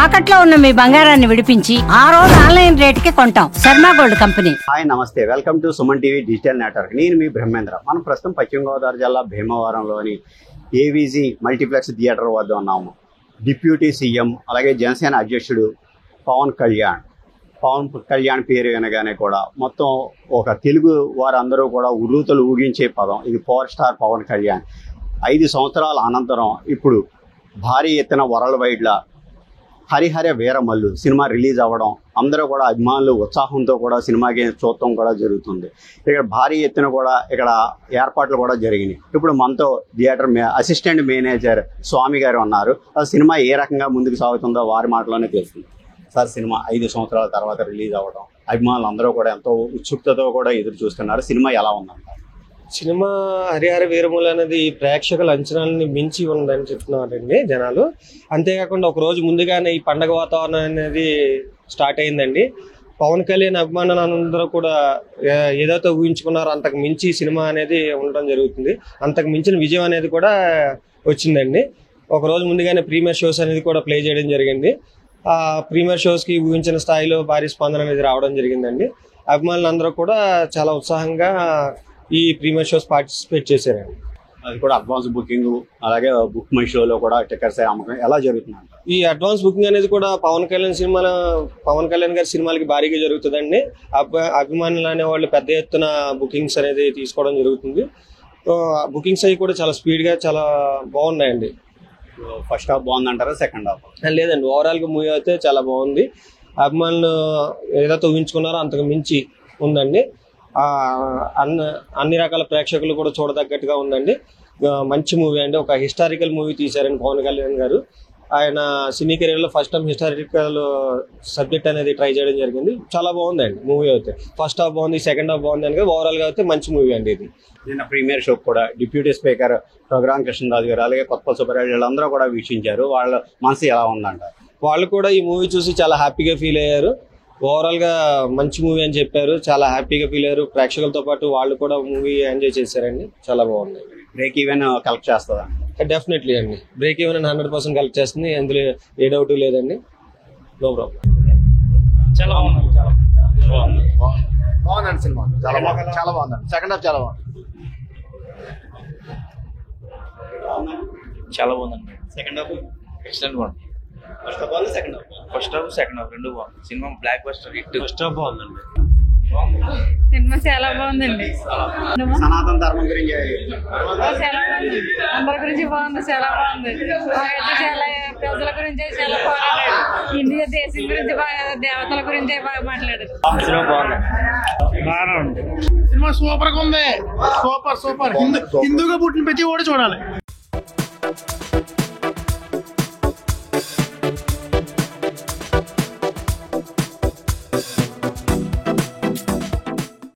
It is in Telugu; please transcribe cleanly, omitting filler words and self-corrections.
తాకట్లో ఉన్న మీ బంగారాన్ని విడిపించి ఆ రోజు ఆన్లైన్ రేటుకి కొంటాం. Sharma gold company. హాయ్ నమస్తే, welcome to Suman TV digital network. నేను మీ బ్రహ్మేంద్ర. మనం ప్రస్తుతం పశ్చిమ గోదావరి జిల్లా భీమవరంలోని ఏవీజీ మల్టీప్లెక్స్ థియేటర్ వద్ద ఉన్నాము. డిప్యూటీ సీఎం అలాగే జనసేన అధ్యక్షుడు పవన్ కళ్యాణ్ పేరు వినగానే కూడా మొత్తం ఒక తెలుగు వారందరూ కూడా ఉర్రూతలు ఊగించే పదం ఇది. పవర్ స్టార్ పవన్ కళ్యాణ్ 5 సంవత్సరాల అనంతరం ఇప్పుడు భారీ ఎత్తున వరల్డ్ వైడ్లా హరిహర వీరమల్లు సినిమా రిలీజ్ అవ్వడం, అందరూ కూడా అభిమానులు ఉత్సాహంతో కూడా సినిమాకి చూడటం కూడా జరుగుతుంది. ఇక్కడ భారీ ఎత్తున కూడా ఇక్కడ ఏర్పాట్లు కూడా జరిగినాయి. ఇప్పుడు మనతో థియేటర్ అసిస్టెంట్ మేనేజర్ స్వామి గారు ఉన్నారు. ఆ సినిమా ఏ రకంగా ముందుకు సాగుతుందో వారి మాటలోనే తెలుస్తుంది. సార్, సినిమా 5 సంవత్సరాల తర్వాత రిలీజ్ అవ్వడం, అభిమానులు అందరూ కూడా ఎంతో ఉత్సుకతతో కూడా ఎదురు చూస్తున్నారు. సినిమా ఎలా ఉందంట? సినిమా హరిహర వీరములు అనేది ప్రేక్షకుల అంచనాలని మించి ఉందని చెప్తున్నారండి జనాలు. అంతేకాకుండా ఒక రోజు ముందుగానే ఈ పండగ వాతావరణం అనేది స్టార్ట్ అయిందండి. పవన్ కళ్యాణ్ అభిమానులందరూ కూడా ఏదైతే ఊహించుకున్నారో అంతకు మించి సినిమా అనేది ఉండడం జరుగుతుంది. అంతకు మించిన విజయం అనేది కూడా వచ్చిందండి. ఒక రోజు ముందుగానే ప్రీమియర్ షోస్ అనేది కూడా ప్లే చేయడం జరిగింది. ఆ ప్రీమియర్ షోస్కి ఊహించిన స్థాయిలో భారీ స్పందన అనేది రావడం జరిగిందండి. అభిమానులందరూ కూడా చాలా ఉత్సాహంగా ఈ ప్రీమియర్ షోస్ పార్టిసిపేట్ చేశారండి. అది కూడా అడ్వాన్స్ బుకింగ్, అలాగే బుక్ మై షోలో కూడా టికెట్స్ అమ్మకం ఎలా జరుగుతుందంట? ఈ అడ్వాన్స్ బుకింగ్ అనేది కూడా పవన్ కళ్యాణ్ గారి సినిమాలకి భారీగా జరుగుతుందండి. అభిమానులు అనే వాళ్ళు పెద్ద ఎత్తున బుకింగ్స్ అనేది తీసుకోవడం జరుగుతుంది. బుకింగ్స్ అవి కూడా చాలా స్పీడ్గా చాలా బాగున్నాయండి. ఫస్ట్ హాఫ్ బాగుందంటారా, సెకండ్ హాఫ్? లేదండి, ఓవరాల్గా మూవీ అయితే చాలా బాగుంది. అభిమానులు ఏదైతే ఊహించుకున్నారో అంతకు మించి ఉందండి. అన్ని రకాల ప్రేక్షకులు కూడా చూడదగ్గట్టుగా ఉందండి. మంచి మూవీ అండి. ఒక హిస్టారికల్ మూవీ తీశారండి పవన్ కళ్యాణ్ గారు. ఆయన సినీ కెరీర్లో ఫస్ట్ టైం హిస్టారికల్ సబ్జెక్ట్ అనేది ట్రై చేయడం జరిగింది. చాలా బాగుందండి మూవీ అయితే. ఫస్ట్ హాఫ్ బాగుంది, సెకండ్ హాఫ్ బాగుంది అని ఓవరాల్గా అయితే మంచి మూవీ అండి ఇది. నిన్న ప్రీమియర్ షో కూడా డిప్యూటీ స్పీకర్ రఘురామ కృష్ణరాజు గారు అలాగే కొత్త సుబ్బారెడ్డి వీళ్ళందరూ కూడా వీక్షించారు. వాళ్ళ మనసు ఎలా ఉందంట? వాళ్ళు కూడా ఈ మూవీ చూసి చాలా హ్యాపీగా ఫీల్ అయ్యారు. ఓవరాల్గా మంచి మూవీ అని చెప్పారు. చాలా హ్యాపీగా ఫీల్ అయ్యారు. ప్రేక్షకులతో పాటు వాళ్ళు కూడా మూవీ ఎంజాయ్ చేశారండి. చాలా బాగుంది. బ్రేక్ ఈవెన్ కలెక్ట్ చేస్తుందా? డెఫినెట్లీ అండి. బ్రేక్ ఈవెన్ 100% కలెక్ట్ చేస్తుంది. అందులో ఏ డౌట్ లేదండి. No problem. చాలా బాగుందండి సినిమా. చాలా బాగుందండి. సెకండ్ హాఫ్ చాలా బాగుంది. చాలా బాగుందండి. సెకండ్ హాఫ్ ఎక్సలెంట్ బాగుంది. ఫస్ట్ హాఫ్ బాగుంది, second half first half second half రెండు బాగుంది. Cinema block buster hit. First half బాగుందండి. సినిమా చాలా బాగుందండి. సనాతన ధర్మం గురించి చాలా బాగుంది. అందరి గురించి బాగుంది. చాలా బాగుంది. చాలా ప్రజల గురించి చాలా పోరాడాడు. ఇండియా దేశం గురించి బాగా, దేవతల గురించి బాగా మాట్లాడారు. సినిమా బాగుంది. సినిమా సూపర్ గా ఉంది. సూపర్ హిందూగా పుట్టిన ప్రతి ఓడి చూడాలి.